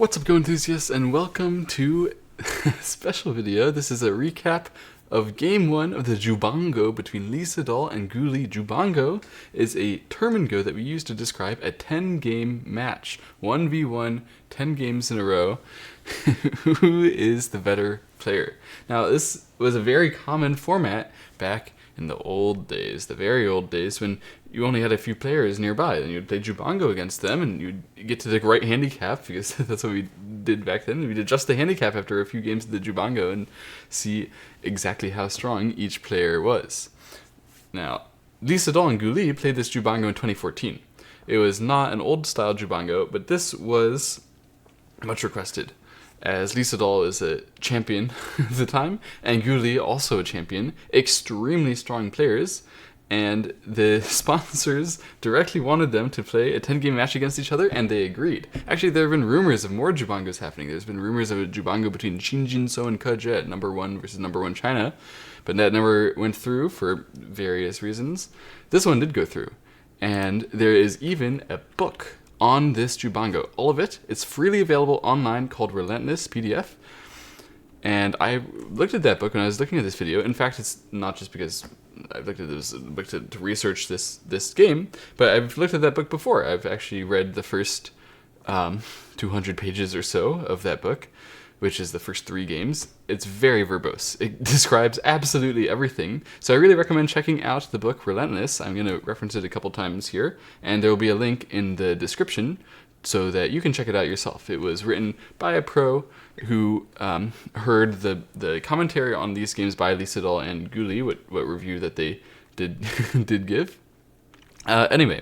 What's up, Go enthusiasts, and welcome to a special video. This is a recap of Game 1 of the Jubango between Sedol and GLAT. Jubango is a term in Go that we use to describe a 10-game match. 1v1, 10 games in a row. Who is the better player? Now, this was a very common format back in the old days, the very old days, when you only had a few players nearby, and you'd play Jubango against them, and you'd get to the right handicap, because that's what we did back then. We'd adjust the handicap after a few games of the Jubango and see exactly how strong each player was. Now, Sedol and GLAT played this Jubango in 2014. It was not an old-style Jubango, but this was much requested, as Sedol is a champion at the time, and GLAT also a champion, extremely strong players, and the sponsors directly wanted them to play a 10-game match against each other, and they agreed. Actually, there have been rumors of more Jubangos happening. There's been rumors of a Jubango between Xinjinsou and Kejet, number 1 versus number 1 China, but that never went through for various reasons. This one did go through, and there is even a book on this Jubango. All of it, it's freely available online, called Relentless PDF. And I looked at that book when I was looking at this video. In fact, it's not just because I looked at this book to research this game, but I've looked at that book before. I've actually read the first 200 pages or so of that book, which is the first 3 games. It's very verbose. It describes absolutely everything. So I really recommend checking out the book Relentless. I'm going to reference it a couple times here, and there will be a link in the description so that you can check it out yourself. It was written by a pro who heard the commentary on these games by Sedol and GLAT, what review that they did give. Anyway,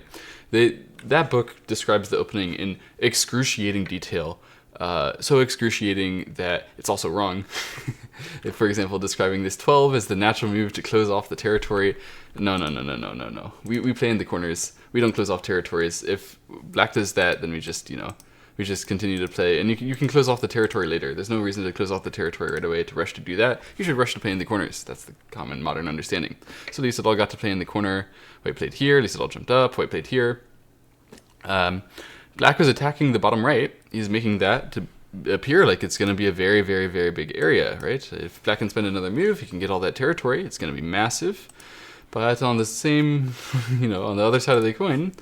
that book describes the opening in excruciating detail. So excruciating that it's also wrong. If, for example, describing this 12 as the natural move to close off the territory. No. We play in the corners. We don't close off territories. If black does that, then we just continue to play. And you can close off the territory later. There's no reason to close off the territory right away to rush to do that. You should rush to play in the corners. That's the common modern understanding. So Sedol got to play in the corner. White played here. Sedol jumped up. White played here. Black was attacking the bottom right. He's making that to appear like it's going to be a very, very, very big area, right? If black can spend another move, he can get all that territory. It's going to be massive. But on the same, on the other side of the coin,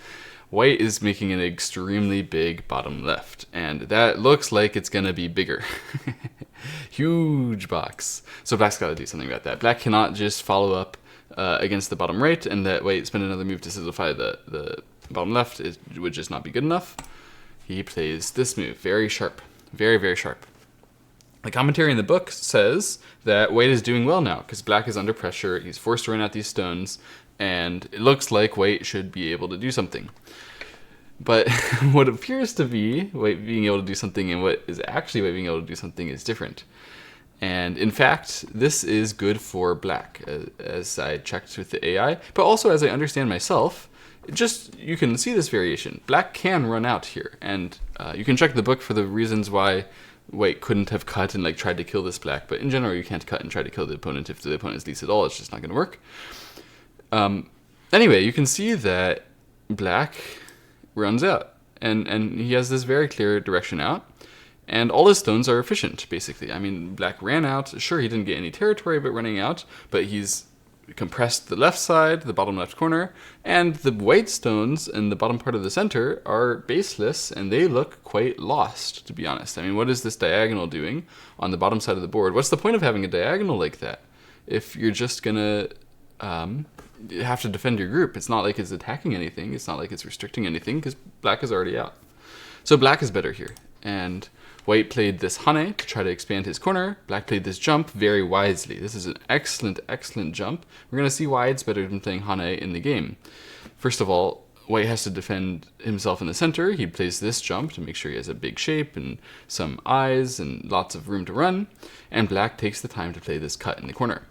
white is making an extremely big bottom left. And that looks like it's going to be bigger. Huge box. So black's got to do something about that. Black cannot just follow up against the bottom right and that white spend another move to solidify the bottom left. It would just not be good enough. He plays this move. Very sharp. Very, very sharp. The commentary in the book says that white is doing well now because black is under pressure. He's forced to run out these stones, and it looks like white should be able to do something. But what appears to be white being able to do something and what is actually white being able to do something is different. And in fact, this is good for black, as I checked with the AI, but also as I understand myself. You can see this variation. Black can run out here, and you can check the book for the reasons why white couldn't have cut and tried to kill this black, but in general you can't cut and try to kill the opponent if the opponent is Sedol. It's just not going to work. Anyway, you can see that black runs out, and he has this very clear direction out, and all his stones are efficient, basically. I mean, black ran out. Sure, he didn't get any territory but running out, but he's compressed the left side, the bottom left corner, and the white stones in the bottom part of the center are baseless, and they look quite lost, to be honest. I mean, what is this diagonal doing on the bottom side of the board? What's the point of having a diagonal like that if you're just gonna have to defend your group? It's not like it's attacking anything. It's not like it's restricting anything, because black is already out. So black is better here, and white played this Hane to try to expand his corner. Black played this jump very wisely. This is an excellent, excellent jump. We're going to see why it's better than playing Hane in the game. First of all, white has to defend himself in the center. He plays this jump to make sure he has a big shape and some eyes and lots of room to run. And black takes the time to play this cut in the corner.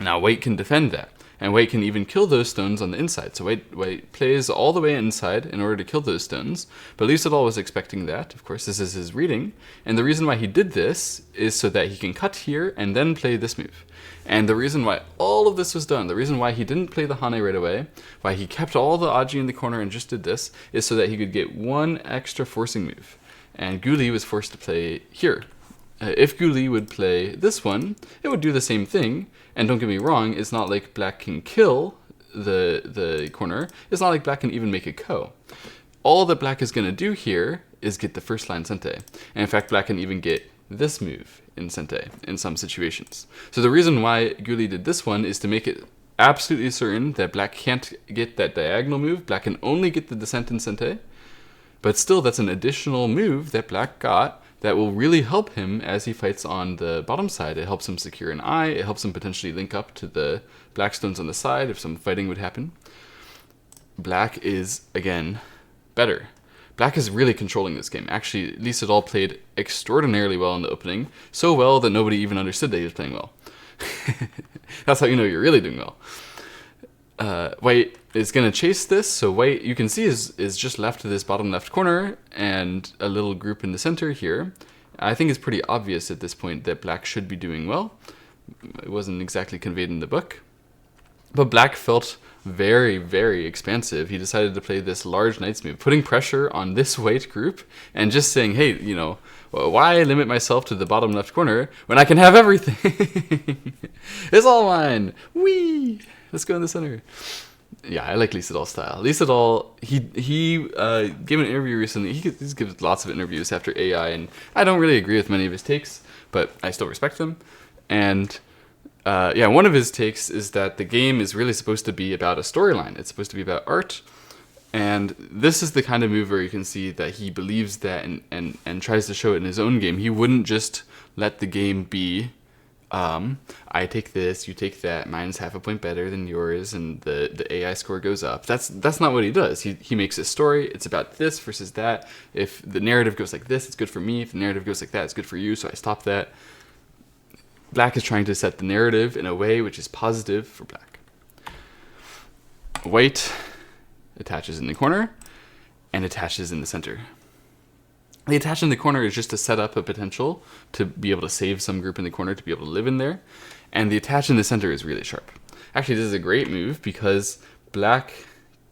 Now white can defend that. And white can even kill those stones on the inside. So white plays all the way inside in order to kill those stones. But Sedol was expecting that. Of course, this is his reading. And the reason why he did this is so that he can cut here and then play this move. And the reason why all of this was done, the reason why he didn't play the Hane right away, why he kept all the Aji in the corner and just did this, is so that he could get one extra forcing move. and Guli was forced to play here. If Guli would play this one, it would do the same thing. And don't get me wrong, it's not like black can kill the corner. It's not like black can even make a ko. All that black is going to do here is get the first line sente. And in fact, black can even get this move in sente in some situations. So the reason why Guli did this one is to make it absolutely certain that black can't get that diagonal move. Black can only get the descent in sente. But still, that's an additional move that black got that will really help him as he fights on the bottom side. It helps him secure an eye. It helps him potentially link up to the black stones on the side if some fighting would happen. Black is, again, better. Black is really controlling this game. Actually, Lee Sedol played extraordinarily well in the opening. So well that nobody even understood that he was playing well. That's how you know you're really doing well. White is going to chase this, so white, you can see, is just left to this bottom left corner and a little group in the center here. I think it's pretty obvious at this point that black should be doing well. It wasn't exactly conveyed in the book. But black felt very, very expansive. He decided to play this large knight's move, putting pressure on this white group and just saying, hey, you know, why limit myself to the bottom left corner when I can have everything? It's all mine. Whee! Let's go in the center. Yeah, I like Lee Sedol's style. Lee Sedol, he gave an interview recently. He gives lots of interviews after AI, and I don't really agree with many of his takes, but I still respect them. And yeah, one of his takes is that the game is really supposed to be about a storyline. It's supposed to be about art. And this is the kind of move where you can see that he believes that and tries to show it in his own game. He wouldn't just let the game be, I take this, you take that, mine's half a point better than yours, and the AI score goes up. That's not what he does. He makes a story. It's about this versus that. If the narrative goes like this, it's good for me. If the narrative goes like that, it's good for you, so I stop that. Black is trying to set the narrative in a way which is positive for black. White attaches in the corner and attaches in the center. The attach in the corner is just to set up a potential to be able to save some group in the corner to be able to live in there. And the attach in the center is really sharp. Actually, this is a great move because black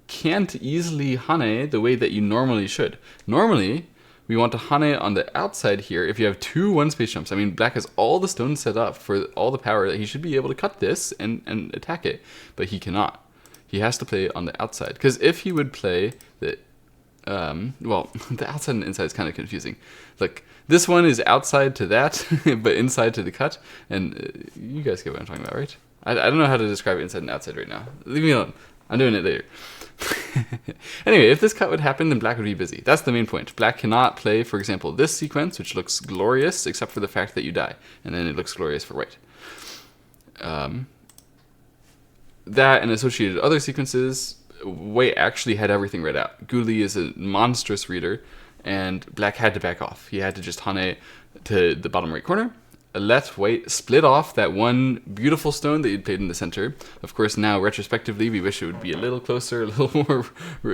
can't easily hane the way that you normally should. Normally, we want to hane on the outside here if you have two one-space jumps. I mean, black has all the stones set up for all the power that he should be able to cut this and attack it, but he cannot. He has to play on the outside, because if he would play the well, the outside and inside is kind of confusing. Look, this one is outside to that, but inside to the cut, and you guys get what I'm talking about, right? I don't know how to describe inside and outside right now. Leave me alone. I'm doing it later. Anyway, if this cut would happen, then black would be busy. That's the main point. Black cannot play, for example, this sequence, which looks glorious, except for the fact that you die, and then it looks glorious for white. That and associated other sequences, white actually had everything read out. Guli is a monstrous reader, and black had to back off. He had to just hane to the bottom right corner, let white split off that one beautiful stone that you'd played in the center. Of course, now retrospectively, we wish it would be a little closer, a little more,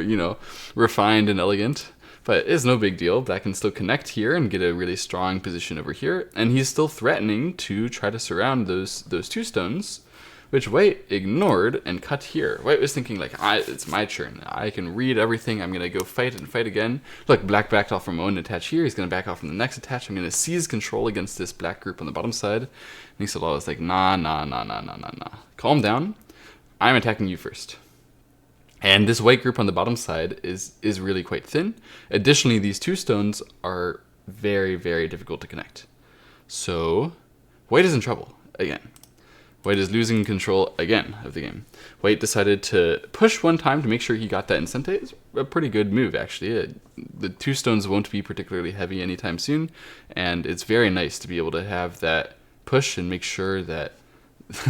you know, refined and elegant. But it's no big deal. Black can still connect here and get a really strong position over here, and he's still threatening to try to surround those two stones, which white ignored and cut here. White was thinking, like, it's my turn. I can read everything. I'm going to go fight and fight again. Look, black backed off from one attach here. He's going to back off from the next attach. I'm going to seize control against this black group on the bottom side. And Sedol was like, nah. Calm down. I'm attacking you first. And this white group on the bottom side is really quite thin. Additionally, these two stones are very, very difficult to connect. So white is in trouble again. White is losing control again of the game. White decided to push one time to make sure he got that incente. It's a pretty good move, actually. The two stones won't be particularly heavy anytime soon, and it's very nice to be able to have that push and make sure that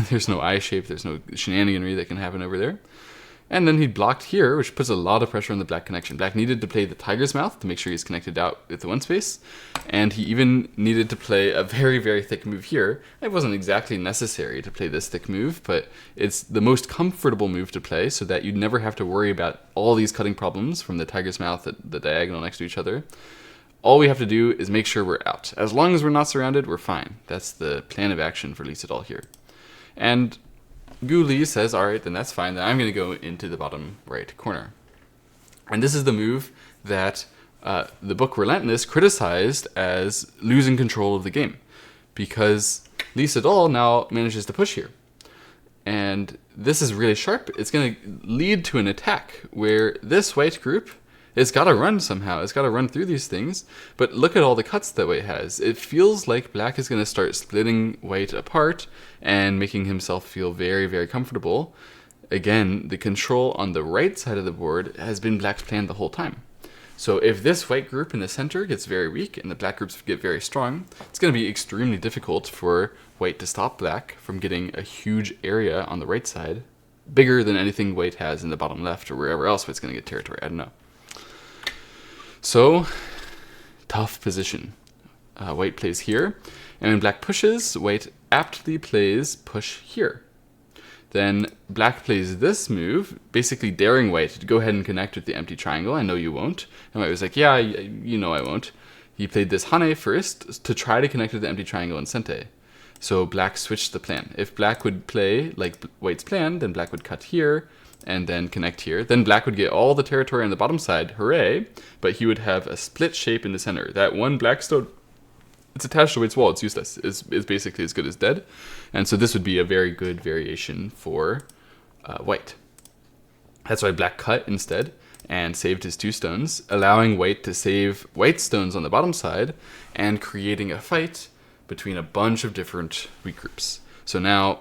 there's no eye shape, there's no shenaniganry that can happen over there. And then he blocked here, which puts a lot of pressure on the black connection. Black needed to play the tiger's mouth to make sure he's connected out with the one space. And he even needed to play a very, very thick move here. It wasn't exactly necessary to play this thick move, but it's the most comfortable move to play so that you'd never have to worry about all these cutting problems from the tiger's mouth at the diagonal next to each other. All we have to do is make sure we're out. As long as we're not surrounded, we're fine. That's the plan of action for Lee Sedol here. And Guli says, all right, then that's fine. Then I'm going to go into the bottom right corner. And this is the move that the book Relentless criticized as losing control of the game, because Lee Sedol now manages to push here. And this is really sharp. It's going to lead to an attack where this white group has got to run somehow. It's got to run through these things. But look at all the cuts that white has. It feels like black is going to start splitting white apart and making himself feel very, very comfortable. Again, the control on the right side of the board has been black's plan the whole time. So if this white group in the center gets very weak and the black groups get very strong, it's going to be extremely difficult for white to stop black from getting a huge area on the right side, bigger than anything white has in the bottom left or wherever else white's going to get territory. I don't know. So, tough position. White plays here, and when black pushes, white aptly plays push here. Then black plays this move, basically daring white to go ahead and connect with the empty triangle. I know you won't. And white was like, yeah, you know I won't. He played this hane first to try to connect with the empty triangle and sente. So black switched the plan. If black would play like white's plan, then black would cut here and then connect here. Then black would get all the territory on the bottom side, hooray, but he would have a split shape in the center. That one black stone, it's attached to white's wall, it's useless. It's basically as good as dead. And so this would be a very good variation for white. That's why black cut instead and saved his 2 stones, allowing white to save white's stones on the bottom side and creating a fight between a bunch of different weak groups. So now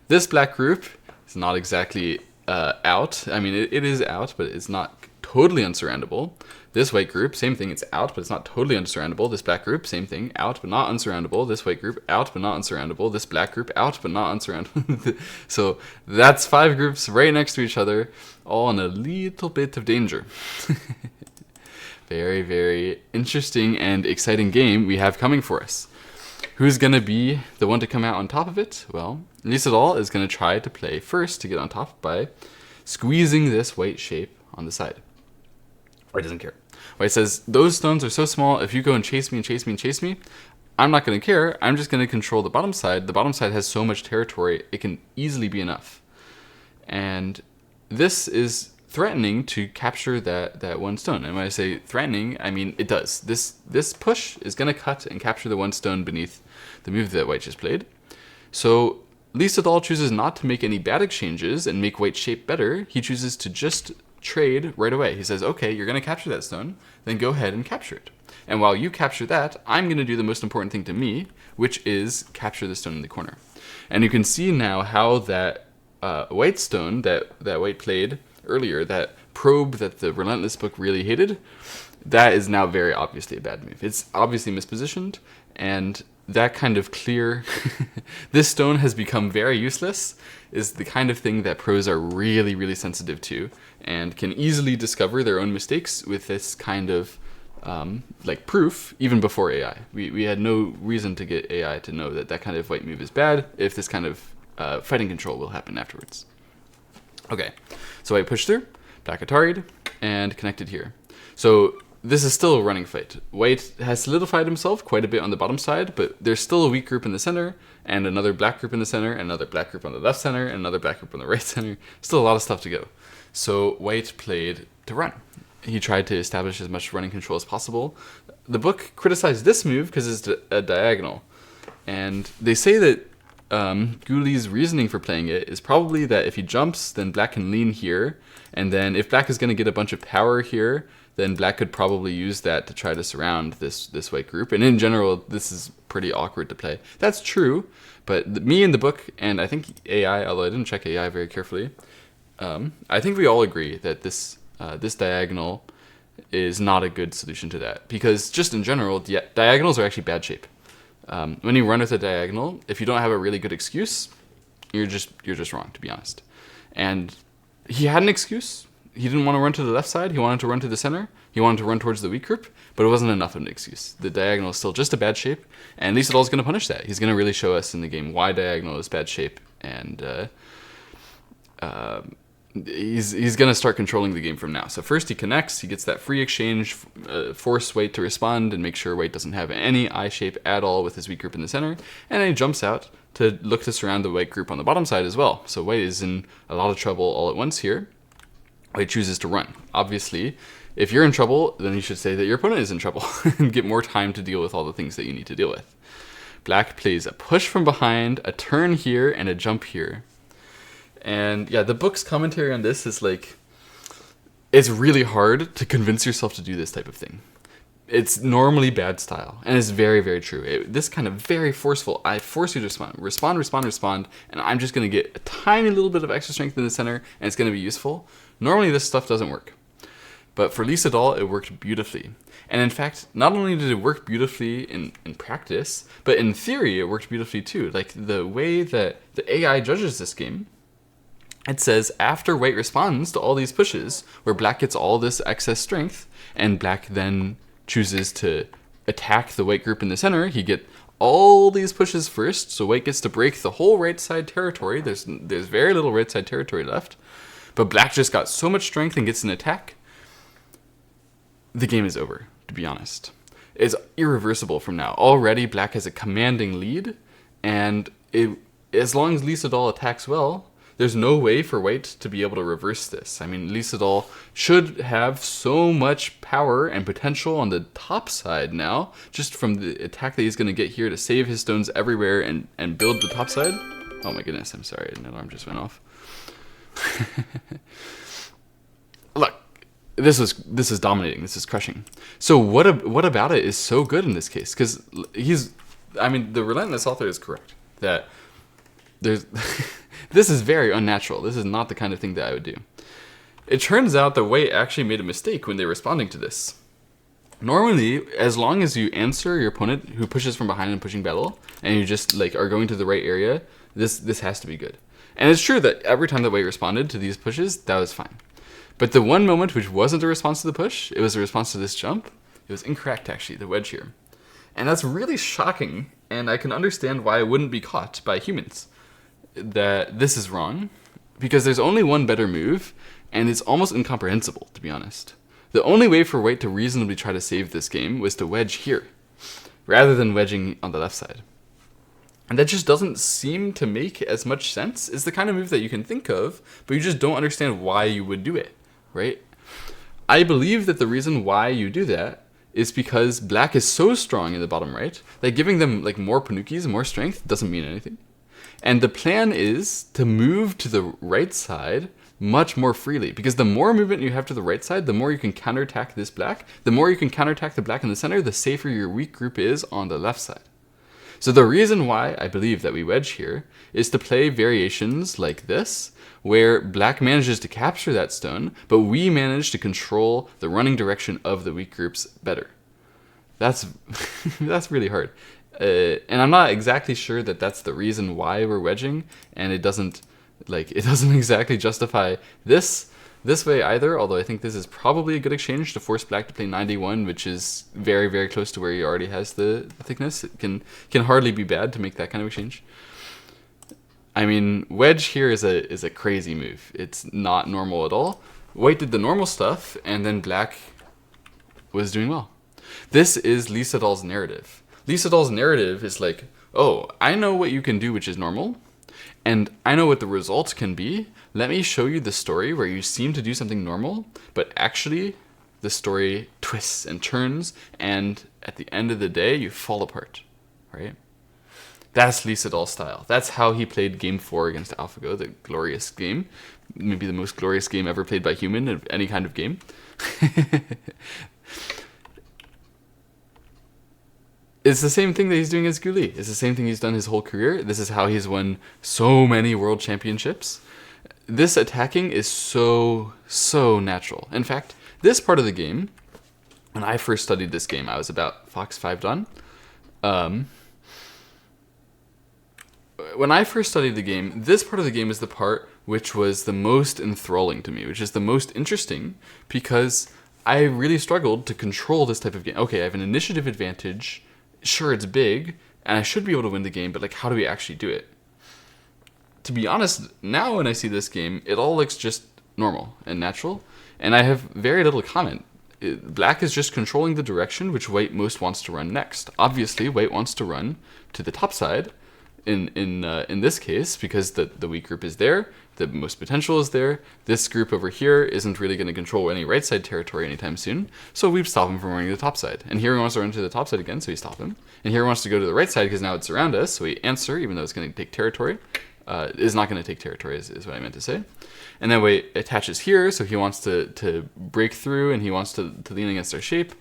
this black group is not exactly out. I mean, it is out, but it's not totally unsurroundable. This white group, same thing, it's out, but it's not totally unsurroundable. This black group, same thing, out, but not unsurroundable. This white group, out, but not unsurroundable. This black group, out, but not unsurroundable. So that's 5 groups right next to each other, all in a little bit of danger. Very, very interesting and exciting game we have coming for us. Who's going to be the one to come out on top of it? Well, Lee Sedol is going to try to play first to get on top by squeezing this white shape on the side. White doesn't care. White says, those stones are so small, if you go and chase me and chase me and chase me, I'm not going to care. I'm just going to control the bottom side. The bottom side has so much territory, it can easily be enough. And this is threatening to capture that one stone. And when I say threatening, I mean it does. This push is going to cut and capture the one stone beneath the move that white just played. So Lee Sedol chooses not to make any bad exchanges and make white's shape better. He chooses to just trade right away. He says, okay, you're going to capture that stone, then go ahead and capture it. And while you capture that, I'm going to do the most important thing to me, which is capture the stone in the corner. And you can see now how that white stone that white played earlier, that probe that the Relentless book really hated, that is now very obviously a bad move. It's obviously mispositioned, and that kind of clear, this stone has become very useless, is the kind of thing that pros are really, really sensitive to and can easily discover their own mistakes with this kind of like proof even before AI. We had no reason to get AI to know that that kind of white move is bad if this kind of fighting control will happen afterwards. Okay, so white pushed through, black ataried, and connected here. So this is still a running fight. White has solidified himself quite a bit on the bottom side, but there's still a weak group in the center, and another black group in the center, and another black group on the left center, and another black group on the right center. Still a lot of stuff to go. So white played to run. He tried to establish as much running control as possible. The book criticized this move because it's a diagonal. And they say that Guli's reasoning for playing it is probably that if he jumps, then black can lean here, and then if black is going to get a bunch of power here, then black could probably use that to try to surround this white group. And in general, this is pretty awkward to play. That's true, but me and the book, and I think AI, although I didn't check AI very carefully, I think we all agree that this diagonal is not a good solution to that. Because just in general, diagonals are actually bad shape. When you run with a diagonal, if you don't have a really good excuse, you're just wrong, to be honest. And he had an excuse. He didn't want to run to the left side. He wanted to run to the center. He wanted to run towards the weak group, but it wasn't enough of an excuse. The diagonal is still just a bad shape, and Lee Sedol is going to punish that. He's going to really show us in the game why diagonal is bad shape, and he's going to start controlling the game from now. So first he connects, he gets that free exchange, force white to respond, and make sure white doesn't have any eye shape at all with his weak group in the center, and then he jumps out to look to surround the white group on the bottom side as well. So white is in a lot of trouble all at once here. White chooses to run. Obviously, If you're in trouble, then you should say that your opponent is in trouble and get more time to deal with all the things that you need to deal with. Black plays a push from behind, a turn here, and a jump here. And yeah, the book's commentary on this is like, it's really hard to convince yourself to do this type of thing. It's normally bad style, and it's very, very true. This kind of very forceful, I force you to respond, and I'm just going to get a tiny little bit of extra strength in the center, and it's going to be useful. Normally this stuff doesn't work. But for Sedol, it worked beautifully. And in fact, not only did it work beautifully in practice, but in theory, it worked beautifully too. Like the way that the AI judges this game, it says after white responds to all these pushes, where black gets all this excess strength, and black then chooses to attack the white group in the center, he get all these pushes first, so white gets to break the whole right side territory. There's very little right side territory left, but black just got so much strength and gets an attack. The game is over, to be honest. It's irreversible from now. Already black has a commanding lead, and as long as Sedol attacks well, there's no way for white to be able to reverse this. I mean, Sedol should have so much power and potential on the top side now, just from the attack that he's going to get here to save his stones everywhere and build the top side. Oh my goodness, I'm sorry, an alarm just went off. Look, this is dominating, this is crushing. So what about it is so good in this case? Because the Relentless author is correct that there's this is very unnatural. This is not the kind of thing that I would do. It turns out that white actually made a mistake when they're responding to this. Normally, as long as you answer your opponent who pushes from behind and pushing battle, and you just like are going to the right area, this has to be good. And it's true that every time that white responded to these pushes, that was fine. But the one moment which wasn't a response to the push, it was a response to this jump, it was incorrect actually, the wedge here. And that's really shocking, and I can understand why it wouldn't be caught by humans. That this is wrong, because there's only one better move, and it's almost incomprehensible, to be honest. The only way for white to reasonably try to save this game was to wedge here, rather than wedging on the left side. And that just doesn't seem to make as much sense. It's the kind of move that you can think of, but you just don't understand why you would do it, right? I believe that the reason why you do that is because black is so strong in the bottom right that giving them like more panukis and more strength doesn't mean anything. And the plan is to move to the right side much more freely, because the more movement you have to the right side, the more you can counterattack this black. The more you can counterattack the black in the center, the safer your weak group is on the left side. So the reason why I believe that we wedge here is to play variations like this, where black manages to capture that stone, but we manage to control the running direction of the weak groups better. That's really hard. And I'm not exactly sure that that's the reason why we're wedging, and it doesn't exactly justify this way either, although I think this is probably a good exchange to force black to play 91, which is very, very close to where he already has the thickness. It can hardly be bad to make that kind of exchange. I mean, wedge here is a crazy move. It's not normal at all. White did the normal stuff, and then black was doing well. This is Sedol's narrative. Sedol's narrative is like, oh, I know what you can do, which is normal, and I know what the results can be. Let me show you the story where you seem to do something normal, but actually the story twists and turns, and at the end of the day, you fall apart, right? That's Sedol's style. That's how he played Game 4 against AlphaGo, the glorious game. Maybe the most glorious game ever played by human of any kind of game. It's the same thing that he's doing as GLAT. It's the same thing he's done his whole career. This is how he's won so many world championships. This attacking is so natural. In fact, this part of the game, when I first studied this game, I was about Fox 5 done. When I first studied the game, this part of the game is the part which was the most enthralling to me, which is the most interesting, because I really struggled to control this type of game. Okay, I have an initiative advantage. Sure, it's big, and I should be able to win the game, but like, how do we actually do it? To be honest, now when I see this game, it all looks just normal and natural, and I have very little comment. Black is just controlling the direction which white most wants to run next. Obviously, white wants to run to the top side, in this case, because the weak group is there, the most potential is there. This group over here isn't really going to control any right side territory anytime soon, so we stop him from running to the top side. And here he wants to run to the top side again, so we stop him. And here he wants to go to the right side because now it's around us, so we answer, even though it's going to take territory. Is not going to take territory, is what I meant to say. And then we attaches here, so he wants to break through, and he wants to lean against our shape.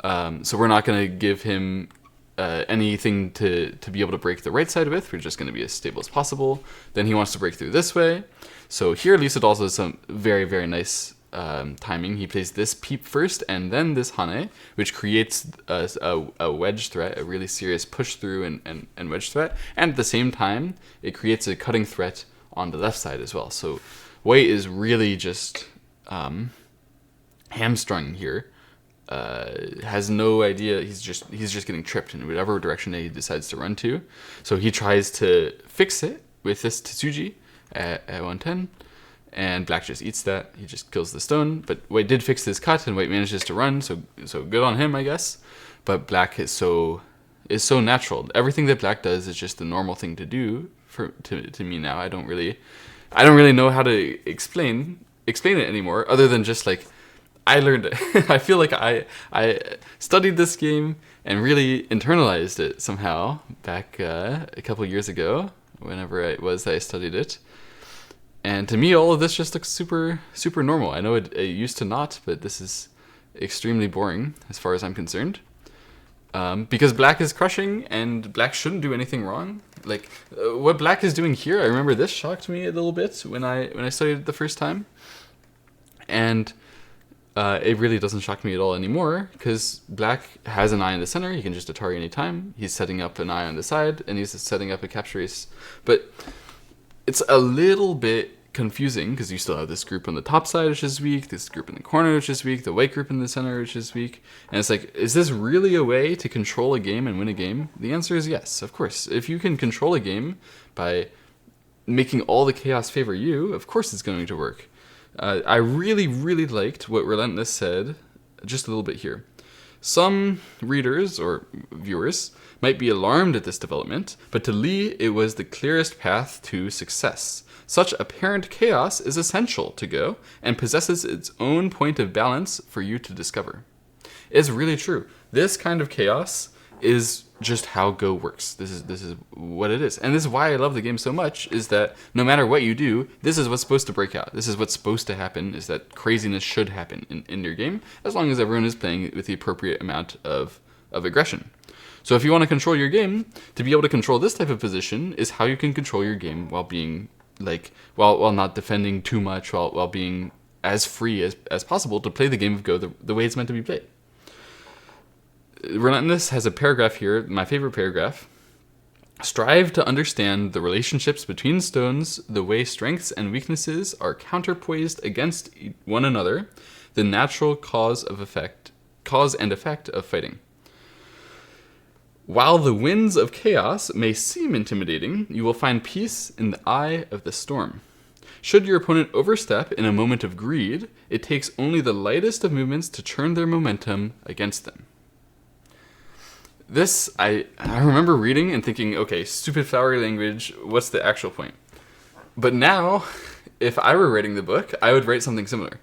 So we're not going to give him anything to be able to break the right side with. We're just going to be as stable as possible. Then he wants to break through this way. So here Sedol also has some very, very nice timing. He plays this peep first and then this hane, which creates a wedge threat, a really serious push through and wedge threat. And at the same time, it creates a cutting threat on the left side as well. So white is really just hamstrung here. Has no idea. He's just getting tripped in whatever direction that he decides to run to. So he tries to fix it with this Tsuji at 110, and black just eats that. He just kills the stone. But white did fix this cut, and white manages to run. So good on him, I guess. But black is so natural. Everything that black does is just the normal thing to do to me now. I don't really know how to explain it anymore, other than just like, I learned it. I feel like I studied this game and really internalized it somehow back a couple years ago, whenever it was that I studied it. And to me, all of this just looks super, super normal. I know it used to not, but this is extremely boring as far as I'm concerned. Because black is crushing, and black shouldn't do anything wrong. Like, what black is doing here, I remember this shocked me a little bit when I studied it the first time. And it really doesn't shock me at all anymore, because black has an eye in the center. He can just Atari anytime. He's setting up an eye on the side, and he's setting up a capture ace. But it's a little bit confusing, because you still have this group on the top side, which is weak, this group in the corner, which is weak, the white group in the center, which is weak. And it's like, is this really a way to control a game and win a game? The answer is yes, of course. If you can control a game by making all the chaos favor you, of course it's going to work. I really, really liked what Relentless said just a little bit here. Some readers or viewers might be alarmed at this development, but to Lee, it was the clearest path to success. Such apparent chaos is essential to Go and possesses its own point of balance for you to discover. It's really true. This kind of chaos is just how Go works. This is what it is. And this is why I love the game so much, is that no matter what you do, this is what's supposed to break out. This is what's supposed to happen, is that craziness should happen in your game, as long as everyone is playing with the appropriate amount of aggression. So if you want to control your game, to be able to control this type of position is how you can control your game while being, like, while not defending too much, while being as free as possible to play the game of Go the way it's meant to be played. Relentless has a paragraph here, my favorite paragraph. Strive to understand the relationships between stones, the way strengths and weaknesses are counterpoised against one another, the natural cause and effect of fighting. While the winds of chaos may seem intimidating, you will find peace in the eye of the storm. Should your opponent overstep in a moment of greed, it takes only the lightest of movements to turn their momentum against them. This, I remember reading and thinking, okay, stupid flowery language, what's the actual point? But now, if I were writing the book, I would write something similar.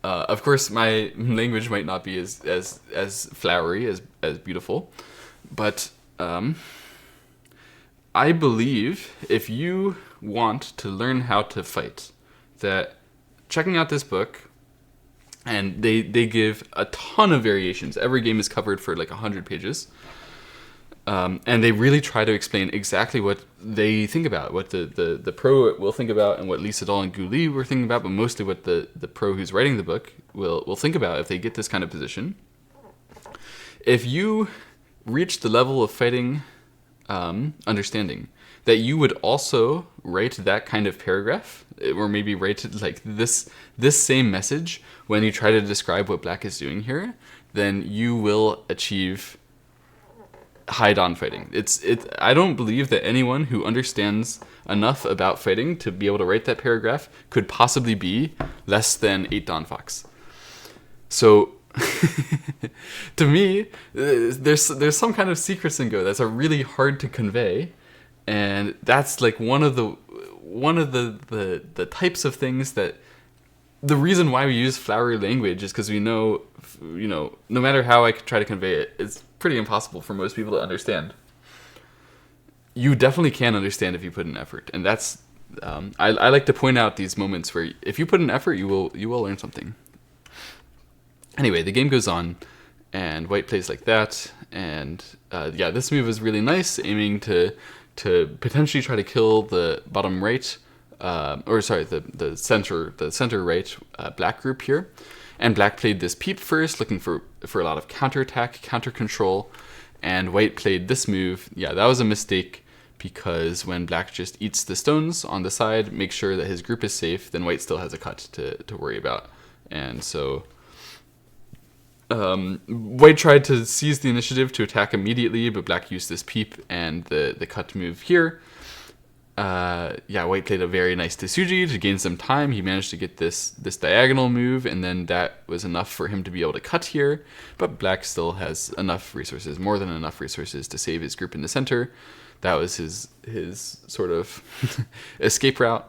Of course, my language might not be as flowery, as beautiful, but I believe if you want to learn how to fight, that checking out this book, and they give a ton of variations. Every game is covered for like 100 pages. And they really try to explain exactly what they think about, what the pro will think about, and what Lee Sedol and Gu Li were thinking about, but mostly what the pro who's writing the book will think about if they get this kind of position. If you reach the level of fighting understanding, that you would also write that kind of paragraph, or maybe write like this same message when you try to describe what black is doing here, then you will achieve high dawn fighting. I don't believe that anyone who understands enough about fighting to be able to write that paragraph could possibly be less than 8 dawn fox. So to me, there's some kind of secrets in Go that's really hard to convey. And that's like one of the types of things that the reason why we use flowery language is because we know, no matter how I try to convey it, it's pretty impossible for most people to understand. You definitely can understand if you put in effort, and that's I like to point out these moments where if you put in effort, you will learn something. Anyway, the game goes on, and white plays like that, and yeah, this move is really nice, aiming to potentially try to kill the bottom right, or sorry, the center right black group here. And black played this peep first, looking for a lot of counterattack, counter control, and white played this move. Yeah, that was a mistake, because when black just eats the stones on the side, make sure that his group is safe, then white still has a cut to worry about. And so white tried to seize the initiative to attack immediately, but black used this peep and the cut move here. Yeah, white played a very nice Tsuji to gain some time. He managed to get this diagonal move, and then that was enough for him to be able to cut here. But black still has enough resources, more than enough resources, to save his group in the center. That was his sort of escape route.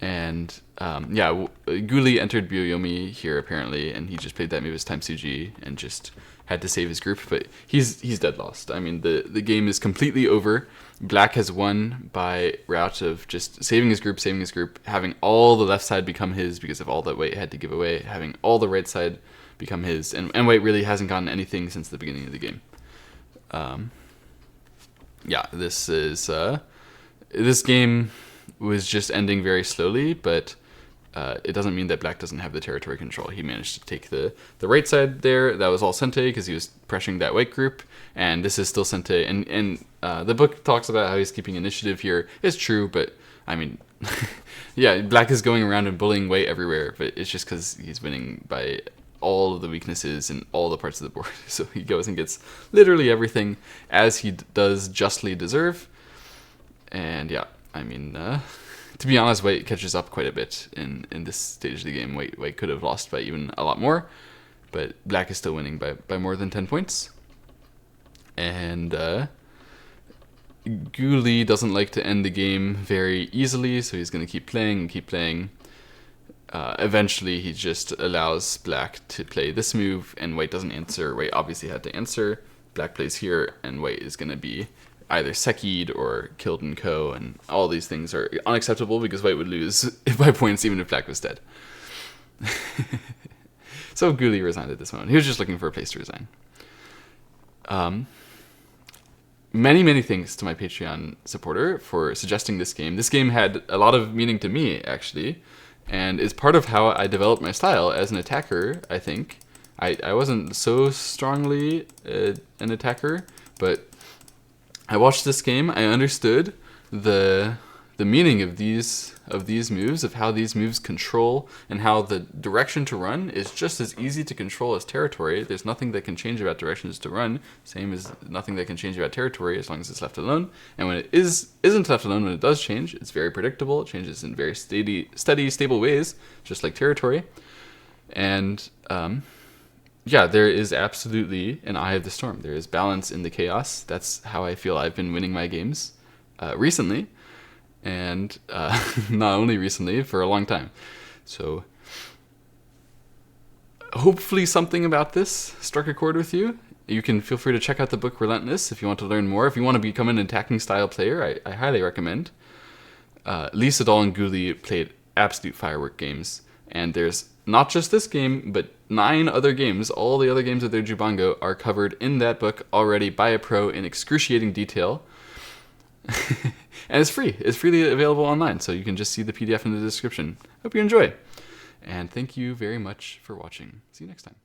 And yeah, Guli entered Byoyomi here apparently, and he just played that move as time Tsuji and just had to save his group. But he's dead lost. I mean, the game is completely over. Black has won by route of just saving his group, having all the left side become his because of all that white had to give away, having all the right side become his, and white really hasn't gotten anything since the beginning of the game. Yeah, this game was just ending very slowly, but it doesn't mean that black doesn't have the territory control. He managed to take the right side there. That was all Sente because he was pressuring that white group, and this is still Sente. And the book talks about how he's keeping initiative here. It's true, but I mean, yeah, black is going around and bullying white everywhere, but it's just because he's winning by all of the weaknesses in all the parts of the board. So he goes and gets literally everything, as he does justly deserve. And yeah, I mean, to be honest, white catches up quite a bit in this stage of the game. White could have lost by even a lot more, but black is still winning by more than 10 points. And Guli doesn't like to end the game very easily, so he's going to keep playing and keep playing. Eventually, he just allows black to play this move, and white doesn't answer. White obviously had to answer. Black plays here, and white is going to be either Seki'd or killed in Ko, and all these things are unacceptable because white would lose by points even if black was dead. So Guli resigned at this moment. He was just looking for a place to resign. Many thanks to my Patreon supporter for suggesting this game. This game had a lot of meaning to me, actually, and is part of how I developed my style as an attacker, I think. I wasn't so strongly an attacker, but I watched this game. I understood the meaning of these moves, of how these moves control, and how the direction to run is just as easy to control as territory. There's nothing that can change about directions to run, same as nothing that can change about territory as long as it's left alone. And when it isn't left alone, when it does change, it's very predictable. It changes in very steady, stable ways, just like territory. And yeah, there is absolutely an eye of the storm. There is balance in the chaos. That's how I feel I've been winning my games recently. And not only recently, for a long time. So hopefully something about this struck a chord with you. You can feel free to check out the book Relentless if you want to learn more. If you want to become an attacking style player, I highly recommend. Sedol and Guli played absolute firework games. And there's not just this game, but 9 other games. All the other games of their Jubango are covered in that book already by a pro in excruciating detail. And it's free. It's freely available online, so you can just see the PDF in the description. Hope you enjoy. And thank you very much for watching. See you next time.